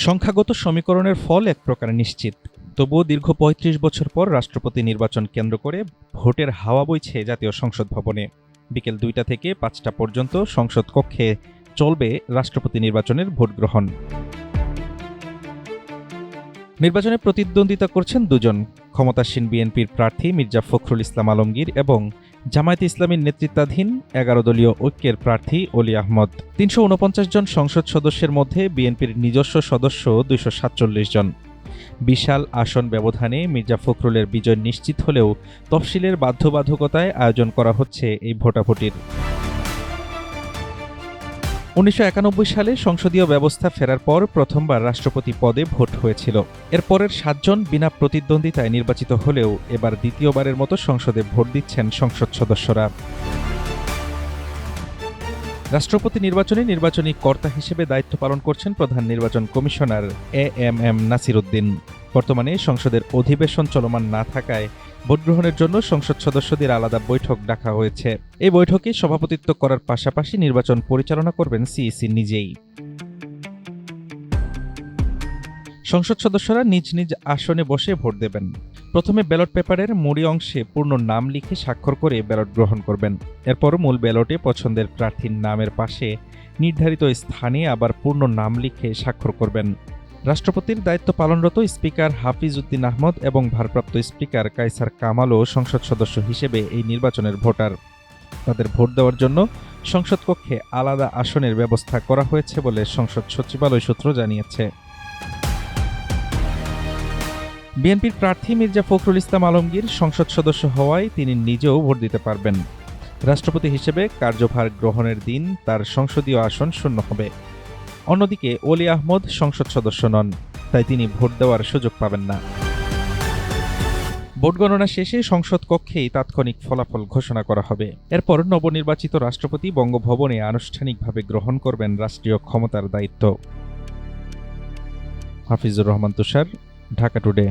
সংখ্যাগত সমীকরণের ফল এক প্রকার নিশ্চিত। তবুও দীর্ঘ ৩৫ বছর পর রাষ্ট্রপতি নির্বাচন কেন্দ্র করে ভোটের হাওয়া বইছে জাতীয় সংসদ ভবনে। বিকেল ২টা থেকে ৫টা পর্যন্ত সংসদ কক্ষে চলবে রাষ্ট্রপতি নির্বাচনের ভোট গ্রহণ। নির্বাচনে প্রতিদ্বন্দ্বিতা করছেন দুজন, ক্ষমতাসীন বিএনপির প্রার্থী মির্জা ফখরুল ইসলাম আলমগীর এবং জামায়াতে ইসলামীর নেতৃত্বাধীন ১১ দলীয় ঐক্যের প্রার্থী অলি আহমদ। ৩৪৯ জন সংসদ সদস্যের মধ্যে বিএনপির নিজস্ব সদস্য ২৪৭ জন। বিশাল আসন ব্যবধানে মির্জা ফখরুলের বিজয় নিশ্চিত হলেও তফসিলের বাধ্যবাধকতায় আয়োজন করা হচ্ছে এই ভোটাভুটির। ১৯৯১ সালে সংসদীয় ব্যবস্থা ফেরার পর প্রথমবার রাষ্ট্রপতি পদে ভোট হয়েছিল। এরপরের ৭ জন বিনা প্রতিদ্বন্দ্বিতায় নির্বাচিত হলেও এবার দ্বিতীয়বারের মতো সংসদে ভোট দিচ্ছেন সংসদ সদস্যরা। রাষ্ট্রপতি নির্বাচনে নির্বাচনী কর্তা হিসেবে দায়িত্ব পালন করছেন প্রধান নির্বাচন কমিশনার এএমএম নাসির উদ্দিন। বর্তমানে সংসদের অধিবেশন চলমান না থাকায় ভোটগ্রহণের জন্য সংসদ সদস্যদের আলাদা বৈঠক ডাকা হয়েছে। এই বৈঠকে সভাপতিত্ব করার পাশাপাশি নির্বাচন পরিচালনা করবেন সিইসি নিজেই। সংসদ সদস্যরা নিজ নিজ আসনে বসে ভোট দেবেন। প্রথমে ব্যালট পেপারের মুড়ি অংশে পূর্ণ নাম লিখে স্বাক্ষর করে ব্যালট গ্রহণ করবেন। এরপর মূল ব্যালটে পছন্দের প্রার্থীর নামের পাশে নির্ধারিত স্থানে আবার পূর্ণ নাম লিখে স্বাক্ষর করবেন। রাষ্ট্রপতির দায়িত্ব পালনরত স্পিকার হাফিজ উদ্দিন আহমদ এবং ভারপ্রাপ্ত স্পিকার কায়সার কামালও সংসদ সদস্য হিসেবে এই নির্বাচনের ভোটার। তাদের ভোট দেওয়ার জন্য সংসদ কক্ষে আলাদা আসনের ব্যবস্থা করা হয়েছে বলে সংসদ সচিবালয় সূত্র জানিয়েছে। বিএনপির প্রার্থী মির্জা ফখরুল ইসলাম আলমগীর সংসদ সদস্য হওয়ায় তিনি নিজেও ভোট দিতে পারবেন। রাষ্ট্রপতি হিসেবে কার্যভার গ্রহণের দিন তার সংসদীয় আসন শূন্য হবে। অন্যদিকে অলি আহমদ সংসদ সদস্য নন, তাই তিনি ভোট দেওয়ার সুযোগ পাবেন না। ভোট গণনা শেষে সংসদ কক্ষেই তাৎক্ষণিক ফলাফল ঘোষণা করা হবে। এরপর নবনির্বাচিত রাষ্ট্রপতি বঙ্গভবনে আনুষ্ঠানিকভাবে গ্রহণ করবেন রাষ্ট্রীয় ক্ষমতার দায়িত্ব। হাফিজুর রহমান তুষার, ঢাকা টুডে।